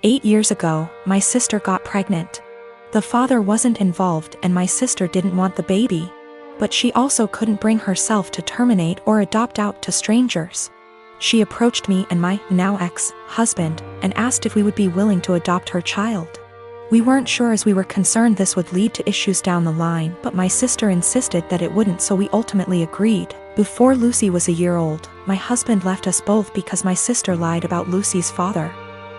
8 years ago, my sister got pregnant. The father wasn't involved and my sister didn't want the baby. But she also couldn't bring herself to terminate or adopt out to strangers. She approached me and my now ex-husband and asked if we would be willing to adopt her child. We weren't sure as we were concerned this would lead to issues down the line, but my sister insisted that it wouldn't, so we ultimately agreed. Before Lucy was a year old, my husband left us both because my sister lied about Lucy's father.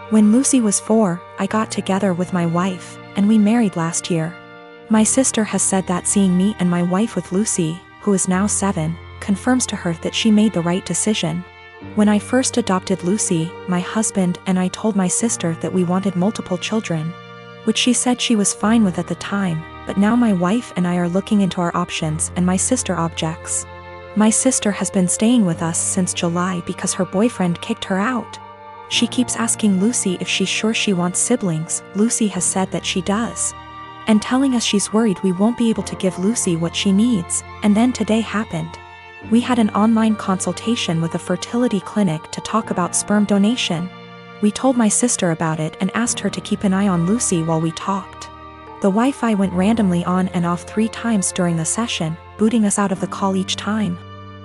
When Lucy was 4, I got together with my wife, and we married last year. My sister has said that seeing me and my wife with Lucy, who is now 7, confirms to her that she made the right decision. When I first adopted Lucy, my husband and I told my sister that we wanted multiple children, which she said she was fine with at the time, but now my wife and I are looking into our options and my sister objects. My sister has been staying with us since July because her boyfriend kicked her out. She keeps asking Lucy if she's sure she wants siblings. Lucy has said that she does, and telling us she's worried we won't be able to give Lucy what she needs. And then today happened. We had an online consultation with a fertility clinic to talk about sperm donation. We told my sister about it and asked her to keep an eye on Lucy while we talked. The Wi-Fi went randomly on and off 3 times during the session, booting us out of the call each time.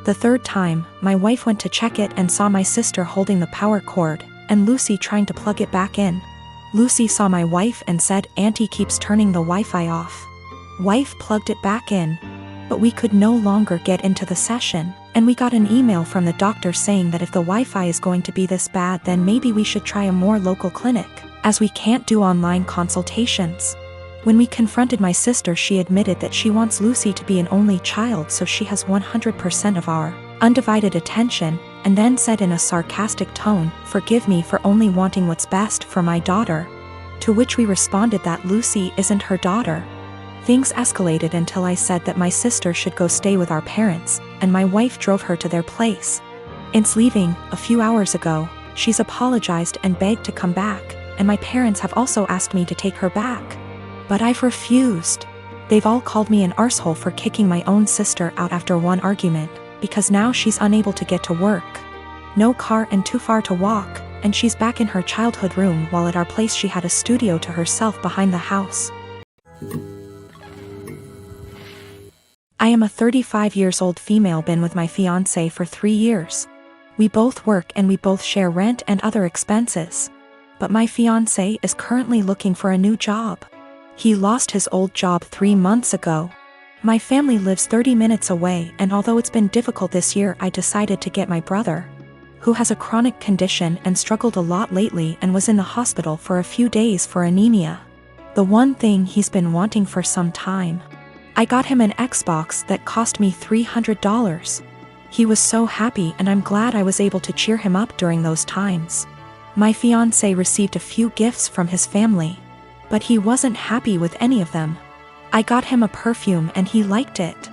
The 3rd time, my wife went to check it and saw my sister holding the power cord, and Lucy trying to plug it back in. Lucy saw my wife and said, "Auntie keeps turning the Wi-Fi off." Wife plugged it back in. But we could no longer get into the session, and we got an email from the doctor saying that if the Wi-Fi is going to be this bad, then maybe we should try a more local clinic, as we can't do online consultations. When we confronted my sister, she admitted that she wants Lucy to be an only child so she has 100% of our undivided attention, and then said in a sarcastic tone, "Forgive me for only wanting what's best for my daughter." To which we responded that Lucy isn't her daughter. Things escalated until I said that my sister should go stay with our parents, and my wife drove her to their place. Since leaving, a few hours ago, she's apologized and begged to come back, and my parents have also asked me to take her back. But I've refused. They've all called me an arsehole for kicking my own sister out after one argument, because now she's unable to get to work. No car and too far to walk, and she's back in her childhood room while at our place she had a studio to herself behind the house. I am a 35 years old female, been with my fiance for 3 years. We both work and we both share rent and other expenses. But my fiance is currently looking for a new job. He lost his old job 3 months ago. My family lives 30 minutes away, and although it's been difficult this year, I decided to get my brother, who has a chronic condition and struggled a lot lately and was in the hospital for a few days for anemia. The one thing he's been wanting for some time. I got him an Xbox that cost me $300. He was so happy, and I'm glad I was able to cheer him up during those times. My fiancé received a few gifts from his family, but he wasn't happy with any of them. I got him a perfume and he liked it.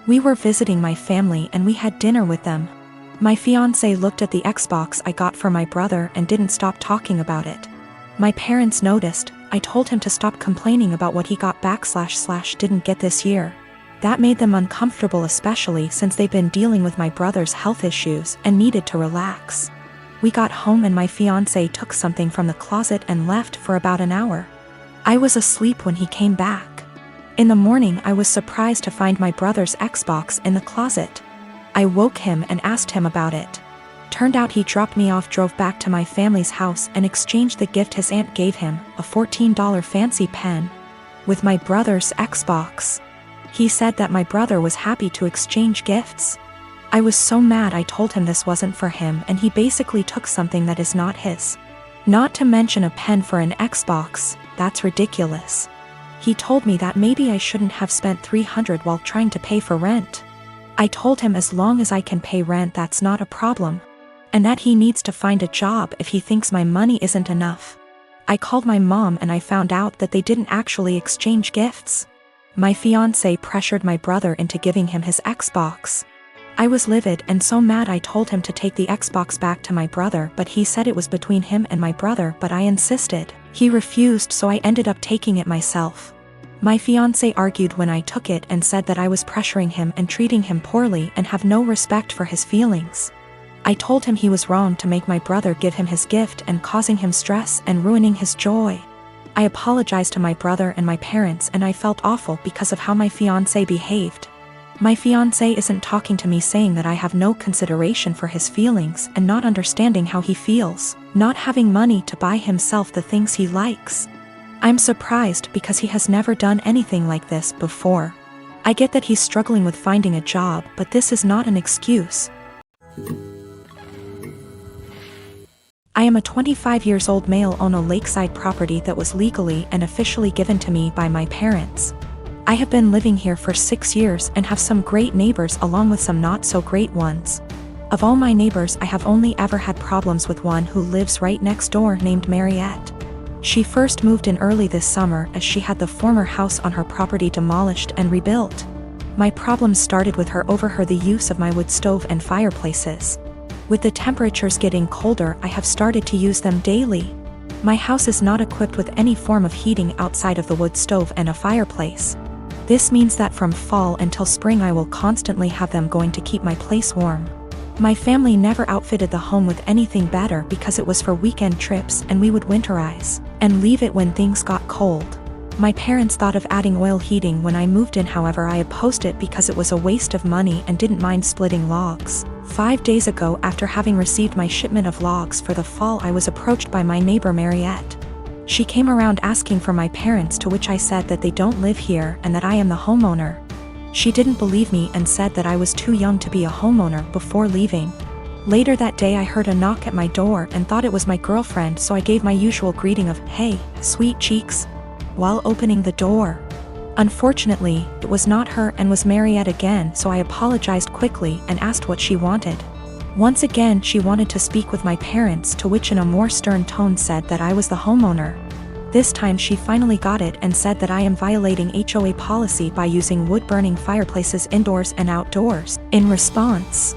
We were visiting my family and we had dinner with them. My fiancé looked at the Xbox I got for my brother and didn't stop talking about it. My parents noticed. I told him to stop complaining about what he got / didn't get this year. That made them uncomfortable, especially since they've been dealing with my brother's health issues and needed to relax. We got home and my fiancé took something from the closet and left for about an hour. I was asleep when he came back. In the morning, I was surprised to find my brother's Xbox in the closet. I woke him and asked him about it. Turned out he dropped me off, drove back to my family's house, and exchanged the gift his aunt gave him, a $14 fancy pen, with my brother's Xbox. He said that my brother was happy to exchange gifts. I was so mad. I told him this wasn't for him, and he basically took something that is not his. Not to mention a pen for an Xbox. That's ridiculous. He told me that maybe I shouldn't have spent $300 while trying to pay for rent. I told him as long as I can pay rent, that's not a problem, and that he needs to find a job if he thinks my money isn't enough. I called my mom and I found out that they didn't actually exchange gifts. My fiancé pressured my brother into giving him his Xbox. I was livid and so mad. I told him to take the Xbox back to my brother, but he said it was between him and my brother, but I insisted. He refused, so I ended up taking it myself. My fiancé argued when I took it and said that I was pressuring him and treating him poorly and have no respect for his feelings. I told him he was wrong to make my brother give him his gift and causing him stress and ruining his joy. I apologized to my brother and my parents, and I felt awful because of how my fiance behaved. My fiance isn't talking to me, saying that I have no consideration for his feelings and not understanding how he feels, not having money to buy himself the things he likes. I'm surprised because he has never done anything like this before. I get that he's struggling with finding a job, but this is not an excuse. I am a 25-year-old male, own a lakeside property that was legally and officially given to me by my parents. I have been living here for 6 years and have some great neighbors along with some not so great ones. Of all my neighbors, I have only ever had problems with one who lives right next door, named Mariette. She first moved in early this summer as she had the former house on her property demolished and rebuilt. My problems started with her over the use of my wood stove and fireplaces. With the temperatures getting colder, I have started to use them daily. My house is not equipped with any form of heating outside of the wood stove and a fireplace. This means that from fall until spring I will constantly have them going to keep my place warm. My family never outfitted the home with anything better because it was for weekend trips and we would winterize and leave it when things got cold. My parents thought of adding oil heating when I moved in, however I opposed it because it was a waste of money and didn't mind splitting logs. 5 days ago, after having received my shipment of logs for the fall, I was approached by my neighbor Mariette. She came around asking for my parents, to which I said that they don't live here and that I am the homeowner. She didn't believe me and said that I was too young to be a homeowner before leaving. Later that day I heard a knock at my door and thought it was my girlfriend, so I gave my usual greeting of, "Hey, sweet cheeks," while opening the door. Unfortunately, it was not her and was Mariette again, so I apologized quickly and asked what she wanted. Once again she wanted to speak with my parents, to which in a more stern tone said that I was the homeowner. This time she finally got it and said that I am violating HOA policy by using wood-burning fireplaces indoors and outdoors. In response,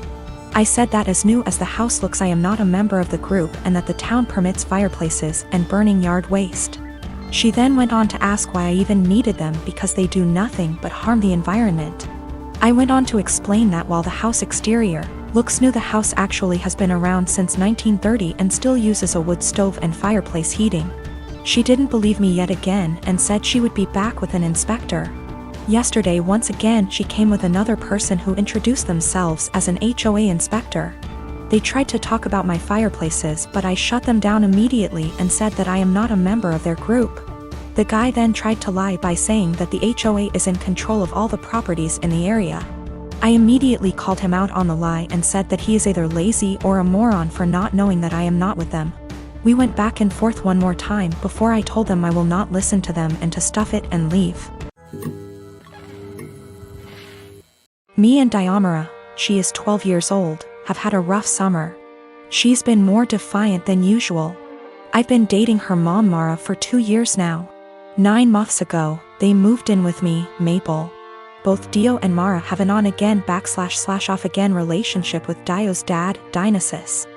I said that as new as the house looks, I am not a member of the group and that the town permits fireplaces and burning yard waste. She then went on to ask why I even needed them, because they do nothing but harm the environment. I went on to explain that while the house exterior looks new, the house actually has been around since 1930 and still uses a wood stove and fireplace heating. She didn't believe me yet again and said she would be back with an inspector. Yesterday, once again, she came with another person who introduced themselves as an HOA inspector. They tried to talk about my fireplaces, but I shut them down immediately and said that I am not a member of their group. The guy then tried to lie by saying that the HOA is in control of all the properties in the area. I immediately called him out on the lie and said that he is either lazy or a moron for not knowing that I am not with them. We went back and forth one more time before I told them I will not listen to them and to stuff it and leave. Me and Diamara, she is 12 years old, have had a rough summer. She's been more defiant than usual. I've been dating her mom Mara for 2 years now. 9 months ago, they moved in with me, Maple. Both Dio and Mara have an on-again / off-again relationship with Dio's dad, Dionysus.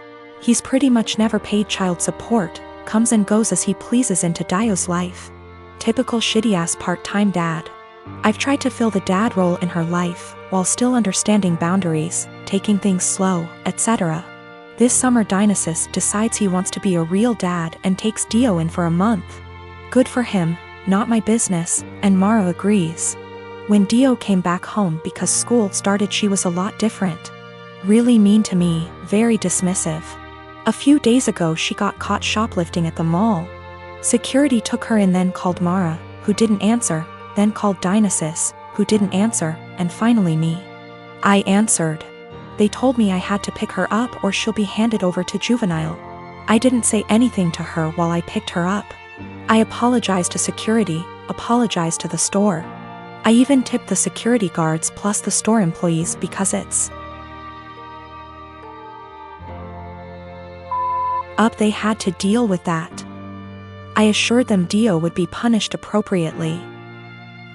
He's pretty much never paid child support, comes and goes as he pleases into Dio's life. Typical shitty-ass part-time dad. I've tried to fill the dad role in her life, while still understanding boundaries, taking things slow, etc. This summer Dionysus decides he wants to be a real dad and takes Dio in for a month. Good for him, not my business, and Mara agrees. When Dio came back home because school started, she was a lot different. Really mean to me, very dismissive. A few days ago she got caught shoplifting at the mall. Security took her in, then called Mara, who didn't answer, then called Dionysus, who didn't answer, and finally me. I answered. They told me I had to pick her up or she'll be handed over to juvenile. I didn't say anything to her while I picked her up. I apologized to security, apologized to the store. I even tipped the security guards plus the store employees because it's up, they had to deal with that. I assured them Dio would be punished appropriately.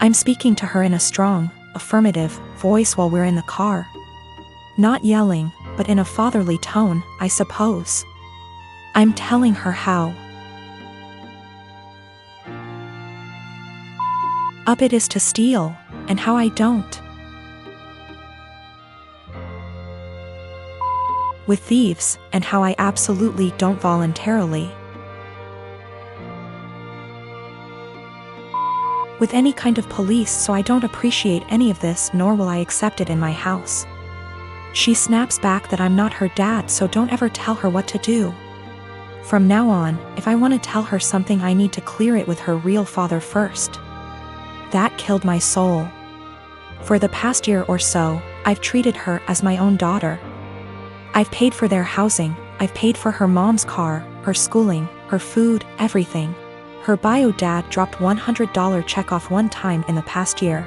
I'm speaking to her in a strong, affirmative voice while we're in the car. Not yelling, but in a fatherly tone, I suppose. I'm telling her how up it is to steal, and how I don't with thieves, and how I absolutely don't voluntarily with any kind of police, so I don't appreciate any of this, nor will I accept it in my house. She snaps back that I'm not her dad, so don't ever tell her what to do. From now on, if I want to tell her something, I need to clear it with her real father first. That killed my soul. For the past year or so, I've treated her as my own daughter. I've paid for their housing, I've paid for her mom's car, her schooling, her food, everything. Her bio dad dropped $100 check off one time in the past year.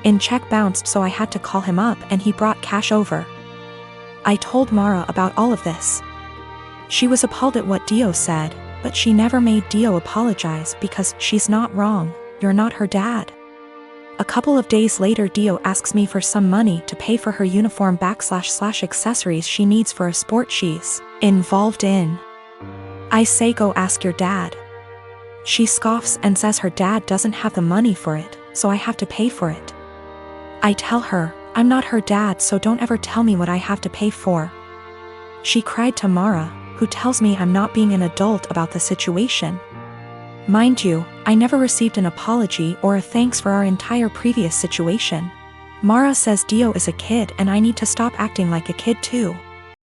In check bounced, so I had to call him up and he brought cash over. I told Mara about all of this. She was appalled at what Dio said, but she never made Dio apologize because she's not wrong, you're not her dad. A couple of days later, Dio asks me for some money to pay for her uniform / accessories she needs for a sport she's involved in. I say, go ask your dad. She scoffs and says her dad doesn't have the money for it, so I have to pay for it. I tell her, I'm not her dad, so don't ever tell me what I have to pay for. She cried to Mara, who tells me I'm not being an adult about the situation. Mind you, I never received an apology or a thanks for our entire previous situation. Mara says Dio is a kid and I need to stop acting like a kid too.